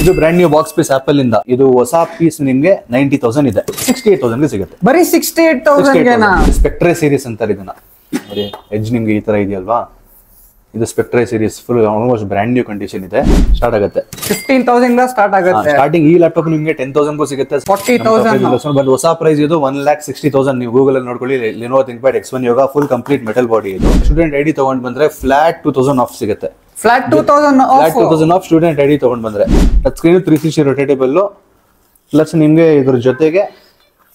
ಇದು brand new box piece Apple ಇಂದ. ಇದು ಹೊಸ ಪೀಸ್ ನಿಮ್ಗೆ 90,000 ಇದೆ, 68,000 ಗೆ ಸಿಗುತ್ತೆ. ಬರೀ 68,000 ಸ್ಪೆಕ್ಟ್ರೆ ಸೀರೀಸ್ ಅಂತಾರೆ ಇದನ್ನ. ನೋಡಿ ಎಡ್ಜ್ ನಿಮ್ಗೆ ಈ ತರ ಇದೆಯಲ್ವಾ, ಇದು Spectre series full almost brand new condition ಇದೆ. ಸ್ಟಾರ್ಟ್ ಆಗುತ್ತೆ 15,000 ಇಂದ ಸ್ಟಾರ್ಟ್ ಆಗುತ್ತೆ. ಸ್ಟಾರ್ಟಿಂಗ್ ಈ ಲ್ಯಾಪ್ಟಾಪ್ ನಿಮ್ಗೆ 10,000 ಗೂ ಸಿಗುತ್ತೆ, 40,000. ಬಟ್ ಹೊಸ ಪ್ರೈಸ್ ಇದು 1,60,000. ನೀವು ಗೂಗಲ್ ಅಲ್ಲಿ ನೋಡ್ಕೊಳ್ಳಿ, Lenovo ThinkPad X1 Yoga full complete metal body ಇದು. ಸ್ಟೂಡೆಂಟ್ ಐಡಿ ತಗೊಂಡ್ ಬಂದ್ರೆ ಫ್ಲಾಟ್ 2,000 ಆಫ್ ಸಿಗುತ್ತೆ. ಫ್ಲಾಟ್ 2,000 ಆಫ್ ಸ್ಟೂಡೆಂಟ್ ಐಡಿ ತಗೊಂಡ್ ಬಂದ್ರೆ. ಟಚ್ ಸ್ಕ್ರೀನ್ 360 ರೊಟೇಟೇಬಲ್ ಪ್ಲಸ್ ನಿಮ್ಗೆ ಇದ್ರ ಜೊತೆಗೆ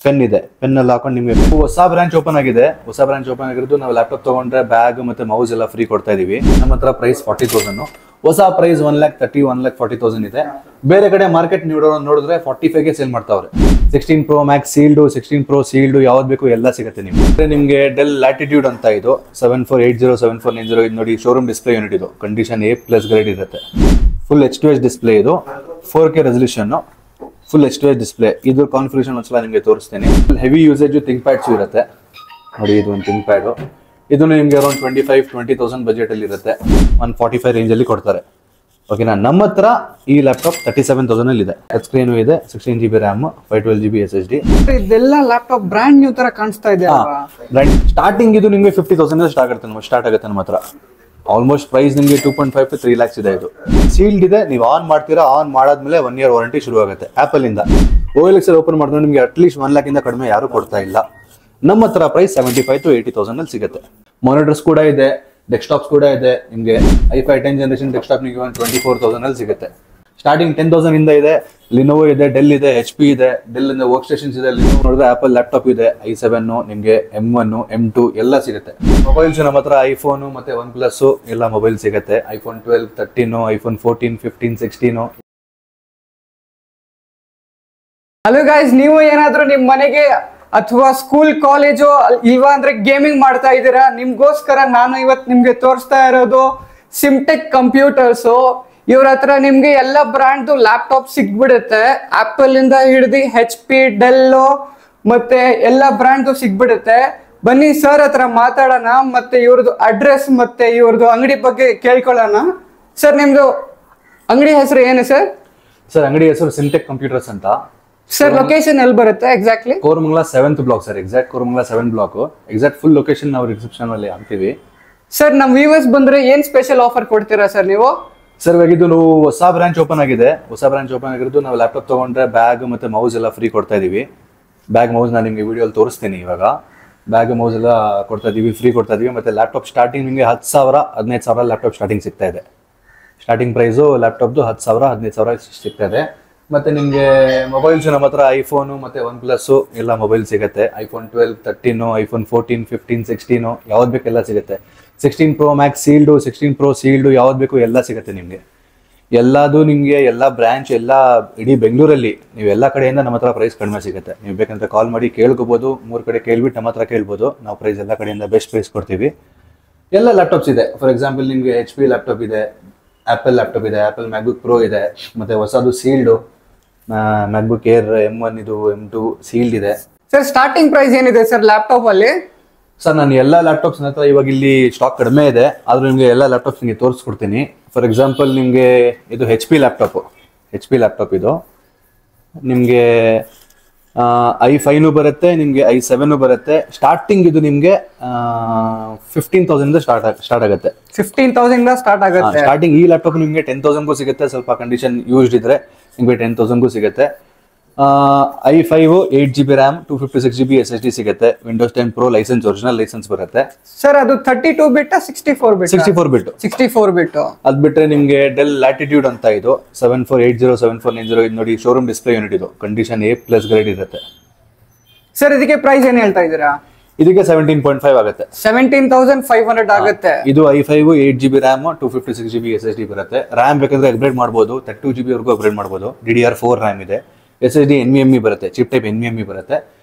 ಪೆನ್ ಇದೆ. ಪೆನ್ ಎಲ್ಲ ಹಾಕೊಂಡು ನಿಮ್ಗೆ ಹೊಸ ಬ್ರಾಂಚ್ ಓಪನ್ ಆಗಿದೆ. ಹೊಸ ಬ್ರಾಂಚ್ ಓಪನ್ ಆಗಿರೋದು ನಾವು ಲ್ಯಾಪ್ಟಾಪ್ ತಗೊಂಡ್ರೆ ಬ್ಯಾಗ್ ಮತ್ತೆ ಮೌಸ್ ಎಲ್ಲ ಫ್ರೀ ಕೊಡ್ತಾ ಇದೀವಿ. ನಮ್ಮ ಹತ್ರ ಪ್ರೈಸ್ 40,000. ಹೊಸ ಪ್ರೈಸ್ 1,30,000 1,40,000 ಇದೆ. ಬೇರೆ ಕಡೆ ಮಾರ್ಕೆಟ್ ನೋಡಿದ್ರೆ 45 ಗೆ ಸೇಲ್ ಮಾಡ್ತಾವ್ರೆ. 16 Pro Max sealed, 16 Pro sealed, ಯಾವ್ದು ಬೇಕು ಎಲ್ಲ ಸಿಗುತ್ತೆ ನಿಮ್ಗೆ. ನಿಮ್ಗೆ ಡೆಲ್ ಲ್ಯಾಟಿಟ್ಯೂಡ್ ಅಂತ ಇದು 7480 7490 ಇದು ನೋಡಿ, ಶೋರೂಮ್ ಡಿಸ್ಪ್ಲೇ ಯೂನಿಟ್ ಇದು. ಕಂಡೀಷನ್ A+ ಗ್ರೇಡ್ ಇರುತ್ತೆ. ಫುಲ್ H2H ಡಿಸ್ಪ್ಲೇ ಇದು, 4K resolution, full H2H display. ಇದು ಕಾನ್ಫಿಗರೇಷನ್ ಒಂದ್ಸಲ ನಿಮಗೆ ತೋರಿಸ್ತೇನೆ. ಹೆವಿ ಯೂಸೇಜ್ ಥಿಂಕ್ಪ್ಯಾಡ್ಸ್ ಇರುತ್ತೆ. ನೋಡಿ ಇದು ಒಂದು ಥಿಂಕ್ಪ್ಯಾಡ್. ಇದನ್ನು ನಿಮ್ಗೆ ಅರೌಂಡ್ 25-20,000 ಬಜೆಟ್ ಅಲ್ಲಿ ಇರುತ್ತೆ. 145 ರೇಂಜ್ ಅಲ್ಲಿ ಕೊಡ್ತಾರೆ. ಓಕೆನಾ. ನಮ್ಮ ಹತ್ರ ಈ ಲ್ಯಾಪ್ಟಾಪ್ 37,000 ಅಲ್ಲಿ ಇದೆ. ಟಚ್ ಸ್ಕ್ರೀನ್ ಇದೆ, 16GB RAM, 512GB SSD. ಇದೆಲ್ಲ ಲ್ಯಾಪ್ಟಾಪ್ ಬ್ರ್ಯಾಂಡ್ ನ್ಯೂ ತರ ಕಾಣಿಸ್ತಾ ಇದೆ. ಸ್ಟಾರ್ಟಿಂಗ್ ಇದು ನಿಮ್ಗೆ 50,000 ಸ್ಟಾರ್ಟ್ ಆಗುತ್ತೆ ನಮ್ಮ ಹತ್ರ. ಆಲ್ಮೋಸ್ಟ್ ಪ್ರೈಸ್ ನಿಮಗೆ 2.5 to 3 lakhs ಇದೆ. ಇದು ಸೀಲ್ಡ್ ಇದೆ. ನೀವು ಆನ್ ಮಾಡ್ತೀರಾ, ಆನ್ ಮಾಡಾದ್ಮೇಲೆ 1 year ವಾರಂಟಿ ಶುರು ಆಗುತ್ತೆ ಆಪಲ್ ಇಂದ. OLX ಓಪನ್ ಮಾಡಿದ್ರೆ ನಿಮಗೆ ಅಟ್ಲೀಸ್ಟ್ 1 lakh ಇಂದ ಕಡಿಮೆ ಯಾರು ಕೊಡ್ತಾ ಇಲ್ಲ. ನಮ್ಮ ಹತ್ರ ಪ್ರೈಸ್ 75,000 to 80,000 ಅಲ್ಲಿ ಸಿಗುತ್ತೆ. ಮಾನಿಟರ್ಸ್ ಕೂಡ ಇದೆ, ಡೆಸ್ಕ್ಟಾಪ್ಸ್ ಕೂಡ ಇದೆ. ನಿಮಗೆ i5 10th ಜನರೇಷನ್ ಡೆಸ್ಕ್ಟಾಪ್ ನಿಮಗೆ 24,000 ಅಲ್ಲಿ ಸಿಗುತ್ತೆ. ಸ್ಟಾರ್ಟಿಂಗ್ 10,000 ಇಂದ ಇದೆ. ಲಿನೋವೋ ಇದೆ, ಡೆಲ್ ಇದೆ, HP ಇದೆ. ಡೆಲ್ ಇಂದ ವರ್ಕ್ ಸ್ಟೇಷನ್ಸ್ ಇದೆ. ಲಿನೋವೋ ನೋಡಿದ್ರೆ ಆಪಲ್ ಲ್ಯಾಪ್ಟಾಪ್ ಇದೆ, i7 ನಿಮಗೆ M1 M2 ಎಲ್ಲ ಸಿಗುತ್ತೆ. ಮೊಬೈಲ್ಸ್ ನಮ್ಮ ಹತ್ರ ಐಫೋನ್ ಮತ್ತೆ OnePlus ಎಲ್ಲ ಮೊಬೈಲ್ ಸಿಗುತ್ತೆ. iPhone 12, 13, iPhone 14, 15, 16. ಹಲೋ ಗೈಸ್, ನೀವು ಏನಾದ್ರೂ ನಿಮ್ ಮನೆಗೆ ಅಥವಾ ಸ್ಕೂಲ್ ಕಾಲೇಜು ಇಲ್ವಾ ಅಂದ್ರೆ ಗೇಮಿಂಗ್ ಮಾಡ್ತಾ ಇದ್ದೀರಾ, ನಿಮ್ಗೋಸ್ಕರ ನಾನು ಇವತ್ತು ನಿಮ್ಗೆ ತೋರಿಸ್ತಾ ಇರೋದು ಸಿಮ್ಟೆಕ್ ಕಂಪ್ಯೂಟರ್ಸ್. ಇವ್ರ ಹತ್ರ ನಿಮ್ಗೆ ಎಲ್ಲ ಬ್ರ್ಯಾಂಡ್ ಲ್ಯಾಪ್ಟಾಪ್ ಸಿಗ್ಬಿಡುತ್ತೆ. ಆಪಲ್ ಇಂದ ಹಿಡಿದು HP, ಡೆಲ್ ಮತ್ತೆ ಎಲ್ಲ ಬ್ರ್ಯಾಂಡ್ ಸಿಗ್ಬಿಡುತ್ತೆ. ಬನ್ನಿ ಸರ್ ಹತ್ರ ಮಾತಾಡೋಣ, ಮತ್ತೆ ಇವ್ರದ್ದು ಅಡ್ರೆಸ್ ಮತ್ತೆ ಇವ್ರದ್ದು ಅಂಗಡಿ ಬಗ್ಗೆ ಕೇಳ್ಕೊಳ್ಳೋಣ. ಸರ್ ನಿಮ್ದು ಅಂಗಡಿ ಹೆಸರು ಏನು ಸರ್? ಸರ್ ಅಂಗಡಿ ಹೆಸರು ಸಿಮ್ಟೆಕ್ ಕಂಪ್ಯೂಟರ್ಸ್ ಅಂತ. ಸರ್ ಲೊಕೇಶನ್ ಎಲ್ಲಿ ಬರುತ್ತೆ exactly? Koramangala 7th block sir. Exact Koramangala 7th block. Exact full location ನಾವು ರಿಸೆಪ್ಷನ್ ಅಲ್ಲಿ ಹಾಕ್ತೀವಿ. ಸರ್ ನಮ್ ವ್ಯೂವರ್ಸ್ ಬಂದ್ರೆ ಏನ್ ಸ್ಪೆಷಲ್ ಆಫರ್ ಕೊಡ್ತೀರಾ ಸರ್ ನೀವು? ಸರ್ ಇವಾಗ ಇದು ಹೊಸ ಬ್ರಾಂಚ್ ಓಪನ್ ಆಗಿದೆ. ಹೊಸ ಬ್ರಾಂಚ್ ಓಪನ್ ಆಗಿರೋದು ನಾವು ಲ್ಯಾಪ್ಟಾಪ್ ತಗೊಂಡ್ರೆ ಬ್ಯಾಗ್ ಮತ್ತೆ ಮೌಸ್ ಎಲ್ಲ ಫ್ರೀ ಕೊಡ್ತಾ ಇದೀವಿ. ಬ್ಯಾಗ್ ಮೌಸ್ ನಾನು ನಿಮಗೆ ವಿಡಿಯೋಲಿ ತೋರಿಸ್ತೀನಿ. ಇವಾಗ ಬ್ಯಾಗ್ ಮೌಸ್ ಎಲ್ಲ ಕೊಡ್ತಾ ಇದೀವಿ, ಫ್ರೀ ಕೊಡ್ತಾ ಇದೀವಿ. ಮತ್ತೆ ಲ್ಯಾಪ್ಟಾಪ್ ಸ್ಟಾರ್ಟಿಂಗ್ ನಿಮಗೆ 10,000 15,000 ಲ್ಯಾಪ್ಟಾಪ್ ಸ್ಟಾರ್ಟಿಂಗ್ ಸಿಗ್ತಾ ಇದೆ. ಸ್ಟಾರ್ಟಿಂಗ್ ಪ್ರೈಸು ಲ್ಯಾಪ್ಟಾಪ್ದು 10,000 15,000 ಸಿಗ್ತಾ ಇದೆ. ಮತ್ತೆ ನಿಮಗೆ ಮೊಬೈಲ್ಸ್ ನಮ್ಮ ಹತ್ರ ಐಫೋನು ಮತ್ತೆ OnePlus ಎಲ್ಲ ಮೊಬೈಲ್ ಸಿಗುತ್ತೆ. iPhone 12, 13, iPhone 14, 15, 16 ಯಾವ್ದು ಬೇಕು ಎಲ್ಲ ಸಿಗುತ್ತೆ. 16 Pro Max ಸೀಲ್ಡು, 16 Pro ಸೀಲ್ಡು ಯಾವ್ದು ಬೇಕು ಎಲ್ಲ ಸಿಗುತ್ತೆ ನಿಮಗೆ. ಎಲ್ಲದು ನಿಮಗೆ ಎಲ್ಲ ಬ್ರಾಂಚ್ ಎಲ್ಲ ಇಡೀ ಬೆಂಗಳೂರಲ್ಲಿ ನೀವು ಎಲ್ಲ ಕಡೆಯಿಂದ ನಮ್ಮ ಹತ್ರ ಪ್ರೈಸ್ ಕಡಿಮೆ ಸಿಗುತ್ತೆ. ನೀವು ಬೇಕಂದ್ರೆ ಕಾಲ್ ಮಾಡಿ ಕೇಳ್ಕೋಬಹುದು. 3 ಕಡೆ ಕೇಳ್ಬಿಟ್ಟು ನಮ್ಮ ಹತ್ರ ಕೇಳ್ಬೋದು. ನಾವು ಪ್ರೈಸ್ ಎಲ್ಲ ಕಡೆಯಿಂದ ಬೆಸ್ಟ್ ಪ್ರೈಸ್ ಕೊಡ್ತೀವಿ. ಎಲ್ಲ ಲ್ಯಾಪ್ಟಾಪ್ಸ್ ಇದೆ. ಫಾರ್ ಎಕ್ಸಾಂಪಲ್ ನಿಮಗೆ HP ಲ್ಯಾಪ್ಟಾಪ್ ಇದೆ, ಆಪಲ್ ಲ್ಯಾಪ್ಟಾಪ್ ಇದೆ, ಆಪಲ್ MacBook Pro ಇದೆ, ಮತ್ತೆ ಹೊಸದು ಸೀಲ್ಡು MacBook Air M1 ಇದು M2 ಸೀಲ್ಡ್ ಇದೆ. ಸರ್ ಸ್ಟಾರ್ಟಿಂಗ್ ಪ್ರೈಸ್ ಏನಿದೆ ಸರ್ ಲ್ಯಾಪ್ಟಾಪ್ ಅಲ್ಲಿ? ಸರ್ ನಾನು ಎಲ್ಲ ಲ್ಯಾಪ್ಟಾಪ್ಸ್ ಹತ್ರ ಇವಾಗ ಇಲ್ಲಿ ಸ್ಟಾಕ್ ಕಡಿಮೆ ಇದೆ, ಆದ್ರೂ ನಿಮಗೆ ಎಲ್ಲ ಲ್ಯಾಪ್ಟಾಪ್ಸ್ ನಿಮಗೆ ತೋರಿಸ್ಕೊಡ್ತೀನಿ. ಫಾರ್ ಎಕ್ಸಾಂಪಲ್ ನಿಮಗೆ ಇದು HP ಲ್ಯಾಪ್ಟಾಪ್ ಇದು ನಿಮಗೆ i5 ಬರುತ್ತೆ, ನಿಮಗೆ i7 ಬರುತ್ತೆ. ಸ್ಟಾರ್ಟಿಂಗ್ ಇದು ನಿಮಗೆ 15,000 ಸ್ಟಾರ್ಟ್ ಆಗುತ್ತೆ. 15,000 ಸ್ಟಾರ್ಟ್ ಆಗುತ್ತೆ. ಸ್ಟಾರ್ಟಿಂಗ್ ಈ ಲ್ಯಾಪ್ಟಾಪ್ ನಿಮಗೆ 10,000 ಸಿಗುತ್ತೆ. ಸ್ವಲ್ಪ ಕಂಡೀಷನ್ ಯೂಸ್ಡ್ ಇದ್ರೆ ನಿಮಗೆ 10,000 ಸಿಗುತ್ತೆ. i5 8GB RAM, 256GB SSD ಸಿಗುತ್ತೆ. Windows 10 Pro licence, original licence ಬರುತ್ತೆ. ಸರ್ ಅದು 32 ಬಿಟ್ 64 ಬಿಟ್? 64 ಬಿಟ್. ಅದ್ ಬಿಟ್ರೆ ನಿಮ್ಗೆ ಡೆಲ್ ಲ್ಯಾಟಿಟ್ಯೂಡ್ ಅಂತ ಇದು 7480 7490 ಇದು ನೋಡಿ, ಶೋರೂಮ್ ಡಿಸ್ಪ್ಲೇ ಯೂನಿಟ್ ಇದು. ಕಂಡೀಷನ್ A+ ಗ್ರೇಡ್ ಇರುತ್ತೆ. ಸರ್ ಇದಕ್ಕೆ ಪ್ರೈಸ್ ಏನ್ ಹೇಳ್ತಾ ಇದ್ದೀರಾ? ಇದಕ್ಕೆ 17.5 ಆಗುತ್ತೆ. 17,500 ಆಗುತ್ತೆ. ಇದು i5 8GB RAM, 256GB SSD ಬರುತ್ತೆ. RAM ಬೇಕಂದ್ರೆ ಅಪ್ಗ್ರೇಡ್ ಮಾಡಬಹುದು, 32GB ವರೆಗೂ ಅಪ್ಗ್ರೇಡ್ ಮಾಡಬಹುದು. DDR4 RAM ಇದೆ. SSD NVMe ಬರುತ್ತೆ, ಚಿಪ್ ಟೈಪ್ NVMe ಬರುತ್ತೆ,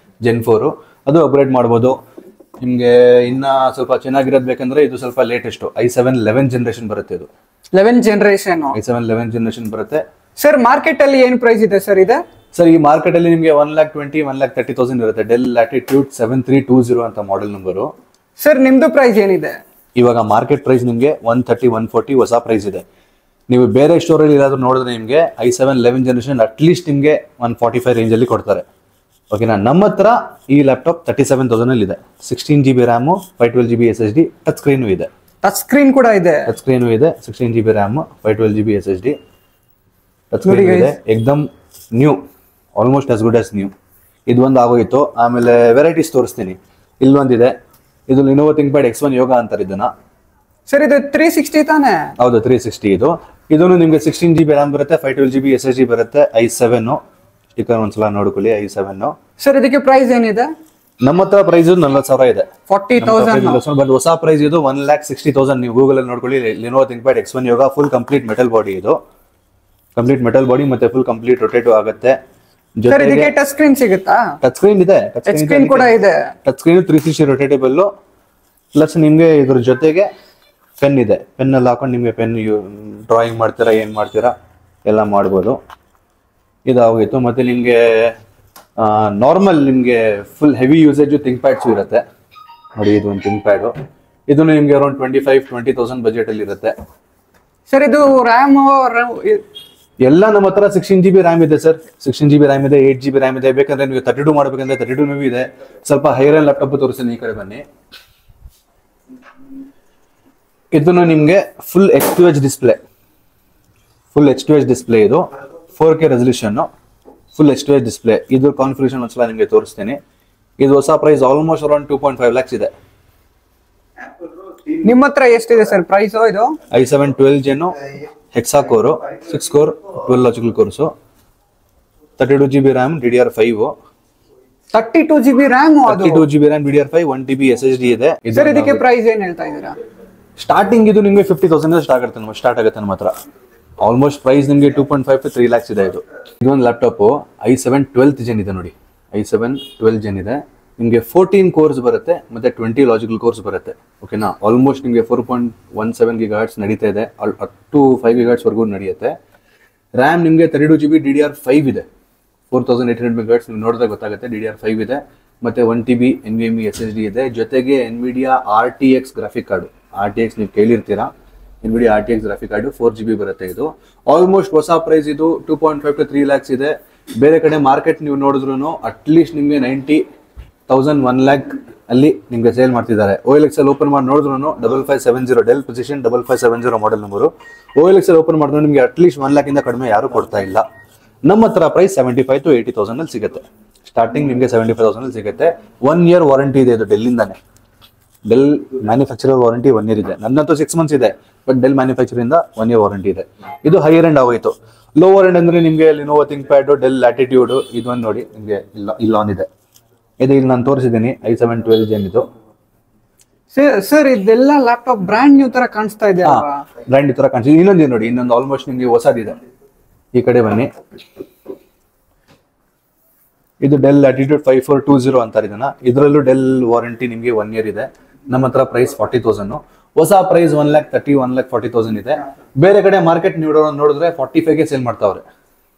Gen 4 ಅದು ಅಪ್ಗ್ರೇಡ್ ಮಾಡಬಹುದು. ನಿಮಗೆ ಇನ್ನ ಸ್ವಲ್ಪ ಚೆನ್ನಾಗಿರೋದು ಬೇಕಂದ್ರೆ ಇದು ಸ್ವಲ್ಪ ಲೇಟೆಸ್ಟ್ i7 11th ಜನರೇಷನ್ ಬರುತ್ತೆ. ಇದು 11th generation i7 11th generation ಬರುತ್ತೆ. ಸರ್ ಮಾರ್ಕೆಟ್ ಅಲ್ಲಿ ಏನು ಪ್ರೈಸ್ ಇದೆ ಸರ್ ಇದೆ? ಸರ್ ಈ ಮಾರ್ಕೆಟ್ ಅಲ್ಲಿ ನಿಮಗೆ 1,20,000 1,30,000 ಇರುತ್ತೆ. ಡೆಲ್ ಲ್ಯಾಟಿಟ್ಯೂಡ್ 7320 ಅಂತ ಮಾಡೆಲ್ ನಂಬರು. ಸರ್ ನಿಮ್ದು ಪ್ರೈಸ್ ಏನಿದೆ? ಇವಾಗ ಮಾರ್ಕೆಟ್ ಪ್ರೈಸ್ ನಿಮಗೆ 130 140 ಹೊಸ ಪ್ರೈಸ್ ಇದೆ. ನೀವು ಬೇರೆ ಸ್ಟೋರಲ್ಲಿ ಏನಾದರೂ ನೋಡಿದ್ರೆ ನಿಮಗೆ i7 11 ಜನರೇಷನ್ ಅಟ್ಲೀಸ್ಟ್ ನಿಮಗೆ 145 ರೇಂಜಲ್ಲಿ ಕೊಡ್ತಾರೆ. ಓಕೆನಾ, ನಮ್ಮ ಹತ್ರ ಈ ಲ್ಯಾಪ್ಟಾಪ್ 37,000 ಅಲ್ಲಿ ಇದೆ. 16 GB RAM, 512 GB SSD, touch screen ಇದೆ. ಟಚ್ ಸ್ಕ್ರೀನ್ ಕೂಡ ಇದೆ. ಟಚ್ ಸ್ಕ್ರೀನು ಇದೆ, 16 GB RAM, 512 GB SSD, touch screen ಇದೆ. ಎಕ್ದಮ್ new, almost as good as new. ಇದು ಒಂದು ಆಗೋಯ್ತು. ಆಮೇಲೆ ವೆರೈಟೀಸ್ ತೋರಿಸ್ತೀನಿ. ಇಲ್ಲೊಂದಿದೆ, ಇದು ಲಿನೋವೋ ಥಿಂಕ್ಪ್ಯಾಡ್ X1 ಯೋಗ ಅಂತಾರೆ ಇದನ್ನ. ಸರ್ ಇದು 360 ತಾನೆ? ಹೌದು, 360 ಇದು. ಇದನ್ನು ನಿಮಗೆ 16 GB ರ್ಯಾಮ್ ಬರುತ್ತೆ, 512 GB SSD ಬರುತ್ತೆ. i7 ಸ್ಟಿಕರ್ ಒಂದ್ಸಲ ನೋಡ್ಕೊಳ್ಳಿ, i7. ಸರ್ ಇದಕ್ಕೆ ಪ್ರೈಸ್ ಏನಿದೆ? ನಮ್ಮ ಹತ್ರ ಪ್ರೈಸ್ 40,000 ಇದೆ. 40,000. ಬಟ್ ಹೊಸ ಪ್ರೈಸ್ ಇದು 1,60,000. ನೀವು ಗೂಗಲ್ ಅಲ್ಲಿ ನೋಡ್ಕೊಳ್ಳಿ, ಲಿನೋವೋ ಥಿಂಕ್ಪ್ಯಾಡ್ X1 ಯೋಗ ಫುಲ್ ಕಂಪ್ಲೀಟ್ ಮೆಟಲ್ ಬಾಡಿ. ಇದು ಕಂಪ್ಲೀಟ್ ಮೆಟಲ್ ಬಾಡಿ ಮತ್ತೆ ಫುಲ್ ಕಂಪ್ಲೀಟ್ ರೊಟೇಟಿವ್ ಆಗುತ್ತೆ. ಸರ್ ಇದಕ್ಕೆ ಟಚ್ ಸ್ಕ್ರೀನ್ ಸಿಗುತ್ತಾ? ಟಚ್ ಸ್ಕ್ರೀನ್ ಇದೆ, ಟಚ್ ಸ್ಕ್ರೀನ್ ಕೂಡ ಇದೆ. Touch screen 360 rotatable. ಪ್ಲಸ್ ನಿಮ್ಗೆ ಇದ್ರ ಜೊತೆಗೆ ಪೆನ್ ಇದೆ. ಪೆನ್ ಅಲ್ಲಿ ಹಾಕೊಂಡು ನಿಮ್ಗೆ ಪೆನ್ ಡ್ರಾಯಿಂಗ್ ಮಾಡ್ತೀರಾ, ಏನ್ ಮಾಡ್ತೀರಾ ಎಲ್ಲ ಮಾಡ್ಬೋದು. ಇದಾಗೋಯ್ತು. ಮತ್ತೆ ನಿಮ್ಗೆ ನಾರ್ಮಲ್ ನಿಮ್ಗೆ ಫುಲ್ ಹೆವಿ ಯೂಸೇಜ್ ಥಿಂಕ್ಪ್ಯಾಡ್ಸ್ ಇರುತ್ತೆ ನೋಡಿ. ಇದು ಒಂದು ಥಿಂಕ್ಪ್ಯಾಡ್. ಇದನ್ನು ನಿಮ್ಗೆ ಅರೌಂಡ್ 25,000-20,000 ಬಜೆಟ್ ಅಲ್ಲಿ ಇರುತ್ತೆ. ಸರ್ ಇದು ರ್ಯಾಮ್ ಎಲ್ಲ ನಮ್ಮ ಹತ್ರ 16 GB ರ್ಯಾಮ್ ಇದೆ ಸರ್. 16 GB ರ್ಯಾಮ್ ಇದೆ, 8 GB ರ್ಯಾಮ್ ಇದೆ. ಬೇಕಂದ್ರೆ ನೀವು 32 ಮಾಡ್ಬೇಕಂದ್ರೆ 32 ಇದೆ. ಸ್ವಲ್ಪ ಹೈರ್ ಅಂಡ್ ಲ್ಯಾಪ್ಟಾಪ್ ತೋರಿಸ್ತೀನಿ, ಈ ಕಡೆ ಬನ್ನಿ. ಇದನ್ನು ನಿಮ್ಗೆ full H2H display, full H2H display. ಇದು 4K resolution, full H2H display. ಇದು ಕಾನ್ಫಿಗರೇಷನ್ ಒಂದ್ಸಲ ನಿಮ್ಗೆ ತೋರಿಸ್ತೀನಿ. ಇದು ಹೊಸ ಪ್ರೈಸ್ ಆಲ್ಮೋಸ್ಟ್ ಅರೌಂಡ್ 2.5 lakhs ಇದೆ. ನಿಮ್ಮ ಹತ್ರ ಎಷ್ಟಿದೆ ಸರ್ ಪ್ರೈಸ್? ಇದು i7 12 Gen Hexa core, 6 core 12 logical course, 32 GB RAM, DDR5. 32 GB RAM, 32 GB RAM, DDR5, 1 TB SSD ಇದೆ. ಸರ್ ಇದಕ್ಕೆ ಪ್ರೈಸ್ ಏನ್ ಹೇಳ್ತಾ ಇದ್ದೀರಾ? ಸ್ಟಾರ್ಟಿಂಗ್ ಇದು ನಿಮಗೆ 50,000 ಸ್ಟಾರ್ಟ್ ಆಗುತ್ತೆ ನಮ್ಮ ಹತ್ರ. ಆಲ್ಮೋಸ್ಟ್ ಪ್ರೈಸ್ ನಿಮಗೆ 2.5 to 3 lakhs ಇದೆ. ಇದೊಂದು ಲ್ಯಾಪ್ಟಾಪ್ i7 12th Gen ಇದೆ ನೋಡಿ. i7 12 Gen ಇದೆ. ನಿಮಗೆ 14 ಕೋರ್ಸ್ ಬರುತ್ತೆ ಮತ್ತೆ 20 ಲಾಜಿಕಲ್ ಕೋರ್ಸ್ ಬರುತ್ತೆ. ಓಕೆನಾ, ಆಲ್ಮೋಸ್ಟ್ ನಿಮಗೆ 4.17 GHz ನಡೀತಾ ಇದೆ, ಅಪ್ ಟು 5 GHz ವರೆಗೂ ನಡೆಯುತ್ತೆ. ರ್ಯಾಮ್ ನಿಮಗೆ 32 GB DDR5 ಇದೆ, 4800 MHz. ನೀವು ನೋಡಿದ್ರೆ ಗೊತ್ತಾಗುತ್ತೆ. DDR5 ಇದೆ ಮತ್ತೆ 1 TB NVMe SSD ಇದೆ. ಜೊತೆಗೆ NVIDIA RTX graphic card. RTX ನೀವು ಕೇಳಿರ್ತೀರಾ, NVIDIA RTX graphic card 4 GB ಬರುತ್ತೆ. ಇದು ಆಲ್ಮೋಸ್ಟ್ ಹೊಸ ಪ್ರೈಸ್ ಇದು 2.5 to 3 lakhs ಇದೆ. ಬೇರೆ ಕಡೆ ಮಾರ್ಕೆಟ್ ನೀವು ನೋಡಿದ್ರು ಅಟ್ಲೀಸ್ಟ್ ನಿಮಗೆ 90,000 1 lakh ಅಲ್ಲಿ ನಿಮಗೆ ಸೇಲ್ ಮಾಡ್ತಿದ್ದಾರೆ. OLX ಅಲ್ಲಿ ಓಪನ್ ಮಾಡಿ ನೋಡಿದ್ರು 5570 del position 5570 model number. OLX ಅಲ್ಲಿ ಓಪನ್ ಮಾಡಿದ್ರು ನಿಮಗೆ ಅಟ್ಲೀಸ್ಟ್ 1 lakh ಇಂದ ಕಡಿಮೆ ಯಾರು ಕೊಡ್ತಾ ಇಲ್ಲ. ನಮ್ಮ ಹತ್ರ ಪ್ರೈಸ್ 75 to 80,000 ಅಲ್ಲಿ ಸಿಗುತ್ತೆ. ಸ್ಟಾರ್ಟಿಂಗ್ ನಿಮಗೆ 75,000 ಅಲ್ಲಿ ಸಿಗುತ್ತೆ. 1 year ವಾರಂಟಿ ಇದೆ. ಇದು ಡೆಲ್ಲಿಂದಾನೆ. ಡೆಲ್ ಮ್ಯಾನುಫ್ಯಾಕ್ಚರರ್ ವಾರಂಟಿ 1 year ಇದೆ. ನನ್ನಂತೂ 6 months ಇದೆ, ಬಟ್ ಡೆಲ್ ಮ್ಯಾನುಫ್ಯಾಕ್ಚರ್ ಇಂದ 1 year ವಾರಂಟಿ ಇದೆ. ಇದು ಹೈಯರ್ ಎಂಡ್ ಆಗೋಯ್ತು. ಲೋವರ್ ಎಂಡ್ ಅಂದ್ರೆ ನಿಮಗೆ ಲಿನೋವೋ ಥಿಂಕ್ಪ್ಯಾಡ್, ಡೆಲ್ ಲ್ಯಾಟಿಟ್ಯೂಡ್ ಇದೊಂದು ನೋಡಿ ನಿಮಗೆ ಇಲ್ಲೊಂದು ಇದೆ. ಇದು ಇಲ್ಲಿ ನಾನು ತೋರಿಸಿದ್ದೀನಿ i7 12 Gen ಇದು. ಸರ್ ಇದೆಲ್ಲ ಲ್ಯಾಪ್ಟಾಪ್ ಬ್ರ್ಯಾಂಡ್ ನ್ಯೂ ತರ ಕಾಣಿಸ್ತಾ ಇದೆ ಅಲ್ವಾ? ಬ್ರ್ಯಾಂಡ್ ನ್ಯೂ ತರ ಕಾಣಿಸ್ತಿದೆ. ಇನ್ನೊಂದು ನೋಡಿ, ಇನ್ನೊಂದು ಆಲ್ಮೋಸ್ಟ್ ನಿಮಗೆ ಹೊಸದಿದೆ. ಈ ಕಡೆ ಬನ್ನಿ. ಇದು ಡೆಲ್ ಲ್ಯಾಟಿಟ್ಯೂಡ್ 5420 ಅಂತಾರೆ ಇದನ್ನ. ಇದರಲ್ಲೂ ಡೆಲ್ ವಾರಂಟಿ ನಿಮಗೆ 1 year ಇದೆ. ನಮ್ಮ ಹತ್ರ ಪ್ರೈಸ್ 40,000. ಹೊಸ ಪ್ರೈಸ್ 1,30,000 1,40,000 ಇದೆ. ಬೇರೆ ಕಡೆ ಮಾರ್ಕೆಟ್ ನೋಡಿದ್ರೆ 45 ಗೆ ಸೇಲ್ ಮಾಡ್ತಾವ್ರೆ.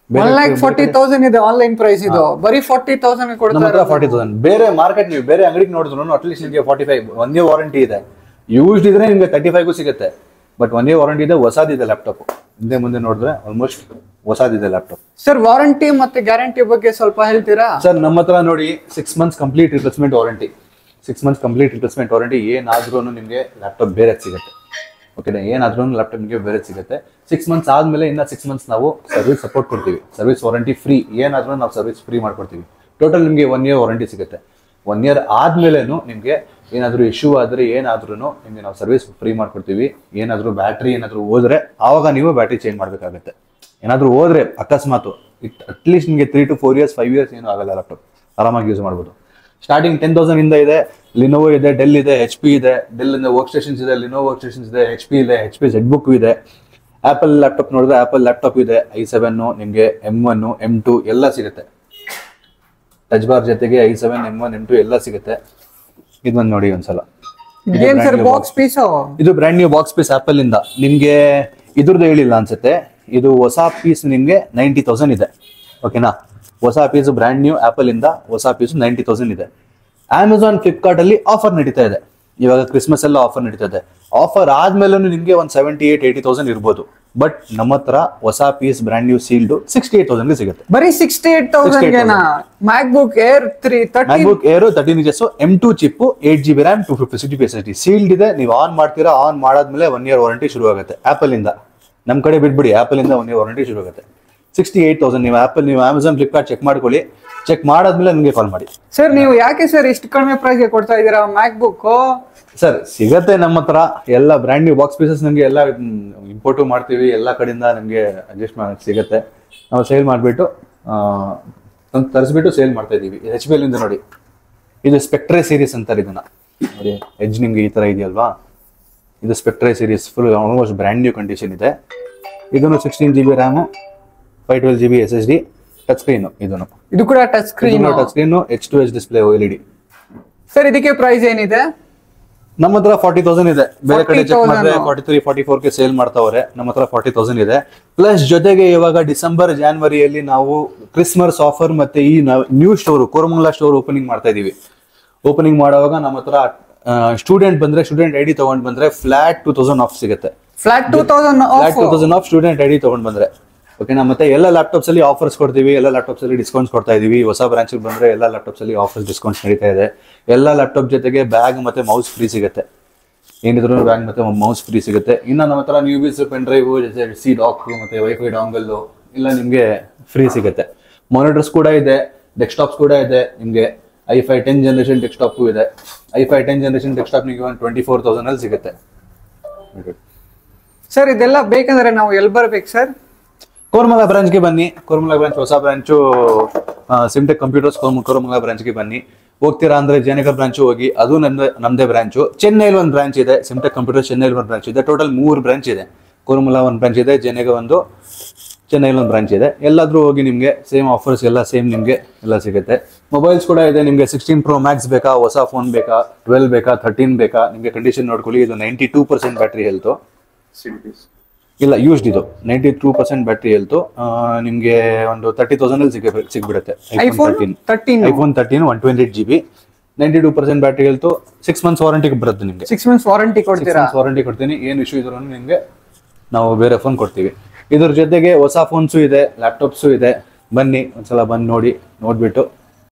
1,40,000 ಇದೆ ಆನ್ಲೈನ್ ಪ್ರೈಸ್. ಇದು ಬರೀ 40,000 ಕೊಡ್ತಾರೆ. 40,000 ಬೇರೆ ಮಾರ್ಕೆಟ್ ನೀವು ಬೇರೆ ಅಂಗಡಿಗೆ ನೋಡಿದ್ರು ಅಟ್ಲೀಸ್ಟ್ ನಿಮಗೆ 45 1 year ವಾರಂಟಿ ಇದೆ. ಯೂಸ್ಡ್ ಇದ್ರೆ ನಿಮಗೆ 35 ಸಿಗುತ್ತೆ, ಬಟ್ 1 year ವಾರಂಟಿ ಇದೆ. ಹೊಸದಿದೆ ಲ್ಯಾಪ್ಟಾಪ್. ಹಿಂದೆ ಮುಂದೆ ನೋಡಿದ್ರೆ ಆಲ್ಮೋಸ್ಟ್ ಹೊಸದಿದೆ ಲ್ಯಾಪ್ಟಾಪ್. ಸರ್ ವಾರಂಟಿ ಮತ್ತೆ ಗ್ಯಾರಂಟಿ ಬಗ್ಗೆ ಸ್ವಲ್ಪ ಹೇಳ್ತೀರಾ? ಸರ್ ನಮ್ಮ ಹತ್ರ ನೋಡಿ 6 months complete replacement warranty. 6 months complete replacement warranty. ಏನಾದ್ರೂ ನಿಮಗೆ ಲ್ಯಾಪ್ಟಾಪ್ ಬೇರೆ ಸಿಗುತ್ತೆ. ಓಕೆನಾ, ಏನಾದ್ರೂ ಲ್ಯಾಪ್ಟಾಪ್ ನಿಮಗೆ ಬೇರೆ ಸಿಗುತ್ತೆ. 6 months ಆದ್ಮೇಲೆ ಇನ್ನ 6 months ನಾವು ಸರ್ವಿಸ್ ಸಪೋರ್ಟ್ ಕೊಡ್ತೀವಿ. Service warranty free. ಏನಾದ್ರೂ ನಾವು ಸರ್ವಿಸ್ ಫ್ರೀ ಮಾಡ್ಕೊಡ್ತೀವಿ. ಟೋಟಲ್ ನಿಮಗೆ 1 year ವಾರಂಟಿ ಸಿಗುತ್ತೆ. 1 year ಆದ್ಮೇಲೆನು ನಿಮಗೆ ಏನಾದರೂ ಇಶ್ಯೂ ಆದರೆ ಏನಾದ್ರೂ ನಿಮಗೆ ನಾವು ಸರ್ವಿಸ್ ಫ್ರೀ ಮಾಡ್ಕೊಡ್ತೀವಿ. ಏನಾದರೂ ಬ್ಯಾಟ್ರಿ ಏನಾದರೂ ಹೋದ್ರೆ ಆವಾಗ ನೀವು ಬ್ಯಾಟ್ರಿ ಚೇಂಜ್ ಮಾಡಬೇಕಾಗುತ್ತೆ. ಏನಾದರೂ ಹೋದ್ರೆ ಅಕಸ್ಮಾತ್ ಅಟ್ಲೀಸ್ಟ್ ನಿಮಗೆ 3 to 4 years 5 years ಏನೂ ಆಗಲ್ಲ. ಲ್ಯಾಪ್ಟಾಪ್ ಆರಾಮಾಗಿ ಯೂಸ್ ಮಾಡ್ಬೋದು. ಸ್ಟಾರ್ಟಿಂಗ್ 10,000 ಇಂದ ಇದೆ. ಲಿನೋವೋ ಇದೆ, ಡೆಲ್ ಇದೆ, HP ಇದೆ. ಡೆಲ್ ಇಂದ ವರ್ಕ್ ಸ್ಟೇಷನ್ಸ್ ಇದೆ, ಲಿನೋವೋ ವರ್ಕ್ ಸ್ಟೇಷನ್ಸ್ ಇದೆ, HP ಇದೆ, HP ZBook ಇದೆ. ಆಪಲ್ ಲ್ಯಾಪ್ಟಾಪ್ ನೋಡಿದ್ರೆ ಆಪಲ್ ಲ್ಯಾಪ್ಟಾಪ್ ಇದೆ. i7 ನಿಮಗೆ M1 M2 ಎಲ್ಲ ಸಿಗುತ್ತೆ. ಟಚ್ ಬಾರ್ ಜೊತೆಗೆ i7 M1 M2 ಎಲ್ಲ ಸಿಗುತ್ತೆ. ಇದೊಂದು ನೋಡಿ ಒಂದ್ಸಲ. ಇದು brand new box piece Apple ಇಂದ. ನಿಮ್ಗೆ ಇದ್ರದ್ದು ಹೇಳಿಲ್ಲ ಅನ್ಸುತ್ತೆ. ಇದು ಹೊಸ ಪೀಸ್ ನಿಮ್ಗೆ 90,000 ಇದೆ. ಓಕೆನಾ, ಹೊಸ ಪೀಸ್ ಬ್ರ್ಯಾಂಡ್ ನ್ಯೂ ಆಪಲ್ ಇಂದ ಹೊಸ ಪೀಸ್ 90,000 ಇದೆ. ಅಮೆಝಾನ್ ಫ್ಲಿಪ್ಕಾರ್ಟ್ ಅಲ್ಲಿ ಆಫರ್ ನಡೀತಾ ಇದೆ. ಇವಾಗ ಕ್ರಿಸ್ಮಸ್ ಎಲ್ಲ ಆಫರ್ ನಡೀತಾ ಇದೆ. ಆಫರ್ ಆದ್ಮೇಲೆ ನಿಮ್ಗೆ ಒಂದು 78-80,000 ಇರ್ಬೋದು. ಬಟ್ ನಮ್ಮ ಹತ್ರ ಹೊಸ ಪೀಸ್ ಬ್ರ್ಯಾಂಡ್ ನ್ಯೂ ಸೀಲ್ಡ್ 68,000 ಸಿಗುತ್ತೆ. ಬರೀ 68,000 MacBook Air 13 MacBook Air 13 inches M2 chip 8GB RAM 256GB SSD sealed ಇದೆ. ನೀವು ಆನ್ ಮಾಡ್ತೀರಾ, ಆನ್ ಮಾಡಾದ್ಮೇಲೆ 1 year ವಾರಂಟಿ ಶುರು ಆಗುತ್ತೆ. ಆಪಲ್ ಇಂದ ನಮ್ ಕಡೆ ಬಿಟ್ಬಿಡಿ, ಆಪಲ್ ಇಂದ 1 year ವಾರಂಟಿ ಶುರು ಆಗುತ್ತೆ. 68,000 ನೀವು ಆಪಲ್, ನೀವು ಅಮೆಝಾನ್, ಫ್ಲಿಪ್ಕಾರ್ಟ್ ಚೆಕ್ ಮಾಡ್ಕೊಳ್ಳಿ. ಚೆಕ್ ಮಾಡಾದ್ಮೇಲೆ ನನಗೆ ಕಾಲ್ ಮಾಡಿ. ಸರ್ ನೀವು ಯಾಕೆ ಸರ್ ಇಷ್ಟು ಕಡಿಮೆ ಪ್ರೈಸ್ ಗೆ ಕೊಡ್ತಾ ಇದ್ದೀರಾ ಮ್ಯಾಕ್ ಬುಕ್? ಸರ್ ಸಿಗತ್ತೆ ನಮ್ಮ ಹತ್ರ ಎಲ್ಲ ಬ್ರ್ಯಾಂಡ್ ನ್ಯೂ ಬಾಕ್ಸ್ ಪೀಸಸ್. ನಮಗೆ ಎಲ್ಲ ಇಂಪೋರ್ಟು ಮಾಡ್ತೀವಿ, ಎಲ್ಲ ಕಡೆಯಿಂದ ನಮಗೆ ಅಡ್ಜಸ್ಟ್ ಮಾಡಕ್ಕೆ ಸಿಗುತ್ತೆ. ನಾವು ಸೇಲ್ ಮಾಡಿಬಿಟ್ಟು ತರಿಸ್ಬಿಟ್ಟು ಸೇಲ್ ಮಾಡ್ತಾ ಇದೀವಿ. HP ಇಂದ ನೋಡಿ, ಇದು ಸ್ಪೆಕ್ಟ್ರೆ ಸೀರೀಸ್ ಅಂತಾರೆ ಇದನ್ನ ನೋಡಿ. ಎಡ್ಜ್ ನಿಮ್ಗೆ ಈ ತರ ಇದೆಯಲ್ವಾ, ಇದು Spectre series full almost brand new condition ಇದೆ. ಇದನ್ನು 16GB RAM 512GB SSD touch screen. ಇದು ಕೂಡ touch screen H2H display OLED. Sir ಇದಕ್ಕೆ ಪ್ರೈಸ್ ಏನಿದೆ? ನಮ್ಮ ಹತ್ರ 40,000 ಇದೆ. ಬೇರೆ ಕಡೆ ಚೆಕ್ ಮಾಡಿದ್ರೆ 43-44 ಸೇಲ್ ಮಾಡ್ತಾವ್ರೆ. ನಮ್ಮ ಹತ್ರ 40,000 ಇದೆ. ಪ್ಲಸ್ ಜೊತೆಗೆ ಇವಾಗ ಡಿಸೆಂಬರ್ ಜಾನ್ವರಿಯಲ್ಲಿ ನಾವು ಕ್ರಿಸ್ಮಸ್ ಆಫರ್ ಮತ್ತೆ ಈ new store Koramangala store opening ಮಾಡ್ತಾ ಇದೀವಿ. ಓಪನಿಂಗ್ ಮಾಡುವಾಗ ನಮ್ಮ ಹತ್ರ ಸ್ಟೂಡೆಂಟ್ ಬಂದ್ರೆ, ಸ್ಟೂಡೆಂಟ್ ID ತಗೊಂಡ್ ಬಂದ್ರೆ ಫ್ಲಾಟ್ 2,000 ಆಫ್ ಸಿಗುತ್ತೆ. ಫ್ಲಾಟ್ 2,000 ಆಫ್ ಸ್ಟೂಡೆಂಟ್ ID ತಗೊಂಡ್ ಬಂದ್ರೆ. ಓಕೆನಾ? ಮತ್ತೆ ಎಲ್ಲ ಲ್ಯಾಪ್ಟಾಪ್ಸ್ ಅಲ್ಲಿ ಆಫರ್ಸ್ ಕೊಡ್ತೀವಿ, ಎಲ್ಲ ಲ್ಯಾಪ್ಟಾಪ್ಸ್ ಅಲ್ಲಿ ಡಿಸ್ಕೌಂಟ್ಸ್ ಕೊಡ್ತಾ ಇದೀವಿ. ಹೊಸ ಬ್ರಾಂಚ್ ಬಂದ್ರೆ ಎಲ್ಲ ಲ್ಯಾಪ್ಟಾಪ್ಸ್ ಅಲ್ಲಿ ಆಫರ್ಸ್ ಡಿಸ್ಕೌಂಟ್ಸ್ ನಡೀತಾ ಇದೆ. ಎಲ್ಲ ಲ್ಯಾಪ್ಟಾಪ್ ಜೊತೆಗೆ ಬ್ಯಾಗ್ ಮತ್ತೆ ಮೌಸ್ ಫ್ರೀ ಸಿಗುತ್ತೆ. ಏನಿದ್ರು ಬ್ಯಾಗ್ ಮತ್ತೆ ಮೌಸ್ ಫ್ರೀ ಸಿಗುತ್ತೆ. ಇನ್ನು ನಮ್ಮ ಹತ್ರ ನ್ಯೂಬೀಸ್ ಪೆನ್ ಡ್ರೈವ್, ಸಿ ಡಾಕ್ ಮತ್ತೆ ವೈಫೈ ಡಾಂಗಲ್ ಎಲ್ಲ ನಿಮ್ಗೆ ಫ್ರೀ ಸಿಗುತ್ತೆ. ಮಾನಿಟರ್ಸ್ ಕೂಡ ಇದೆ, ಡೆಸ್ಕ್ಟಾಪ್ಸ್ ಕೂಡ ಇದೆ. ನಿಮ್ಗೆ i5 10 ಜನರೇಷನ್ ಡೆಸ್ಕ್ಟಾಪ್ ಇದೆ. i5 10 ಜನರೇಷನ್ ಡೆಸ್ಕ್ಟಾಪ್ ನಿಮಗೆ 24,000 ಅಲ್ಲಿ ಸಿಗುತ್ತೆ. ಸರ್ ಇದೆಲ್ಲ ಬೇಕಂದ್ರೆ ನಾವು ಎಲ್ಲಿ ಬರ್ಬೇಕು ಸರ್? ಕೋರಮಂಗಲ ಬ್ರಾಂಚ್ಗೆ ಬನ್ನಿ. ಕೋರಮಂಗಲ ಬ್ರಾಂಚ್ ಹೊಸ ಬ್ರಾಂಚು ಸಿಮ್ಟೆಕ್ ಕಂಪ್ಯೂಟರ್ಸ್ ಕೋರಮಂಗಲ ಬ್ರಾಂಚ್ಗೆ ಬನ್ನಿ. ಹೋಗ್ತೀರಾ ಅಂದ್ರೆ ಜಯನಗರ್ ಬ್ರಾಂಚ್ ಹೋಗಿ, ಅದು ನಮ್ದೇ ಬ್ರಾಂಚು. ಚೆನ್ನೈಲಿ ಒಂದು ಬ್ರಾಂಚ್ ಇದೆ, ಸಿಮ್ಟೆಕ್ ಕಂಪ್ಯೂಟರ್ಸ್ ಚೆನ್ನೈಲಿ ಒಂದು ಬ್ರಾಂಚ್ ಇದೆ. ಟೋಟಲ್ 3 ಬ್ರಾಂಚ್ ಇದೆ. ಕೋರಮಂಗಲ ಒಂದು ಬ್ರಾಂಚ್ ಇದೆ, ಜಯನಗರ್ ಒಂದು, ಚೆನ್ನೈಲಿ ಒಂದು ಬ್ರಾಂಚ್ ಇದೆ. ಎಲ್ಲಾದ್ರೂ ಹೋಗಿ ನಿಮಗೆ ಸೇಮ್ ಆಫರ್ಸ್ ಎಲ್ಲ ಸೇಮ್ ನಿಮಗೆ ಎಲ್ಲ ಸಿಗುತ್ತೆ. ಮೊಬೈಲ್ಸ್ ಕೂಡ ಇದೆ. ನಿಮಗೆ 16 Pro Max ಬೇಕಾ, ಹೊಸ ಫೋನ್ ಬೇಕಾ, 12 ಬೇಕಾ, 13 ಬೇಕಾ, ನಿಮಗೆ ಕಂಡೀಷನ್ ನೋಡ್ಕೊಳ್ಳಿ. ಇದು 92% ಬ್ಯಾಟ್ರಿ ಹೆಲ್ತ್ ಇಲ್ಲ, ಯೂಸ್ಡ್ ಇದು 92% ಬ್ಯಾಟ್ರಿ ಹೆಲ್ತ್. ನಿಮಗೆ ಒಂದು 30,000 ಅಲ್ಲಿ ಸಿಗ್ಬಿಡುತ್ತೆ. iPhone 13 128GB 92% battery health. 6 months warranty ಬರುತ್ತೆ ನಿಮಗೆ. 6 months ವಾರಂಟಿ ಕೊಡ್ತೀರಾ? ವಾರಂಟಿ ಕೊಡ್ತೀನಿ. ಏನು ಇಶ್ಯೂ ಇದ್ರೂ ನಿಮಗೆ ನಾವು ಬೇರೆ ಫೋನ್ ಕೊಡ್ತೀವಿ. ಇದ್ರ ಜೊತೆಗೆ ಹೊಸ ಫೋನ್ಸು ಇದೆ, ಲ್ಯಾಪ್ಟಾಪ್ಸು ಇದೆ. ಬನ್ನಿ ಒಂದ್ಸಲ ಬಂದು ನೋಡ್ಬಿಟ್ಟು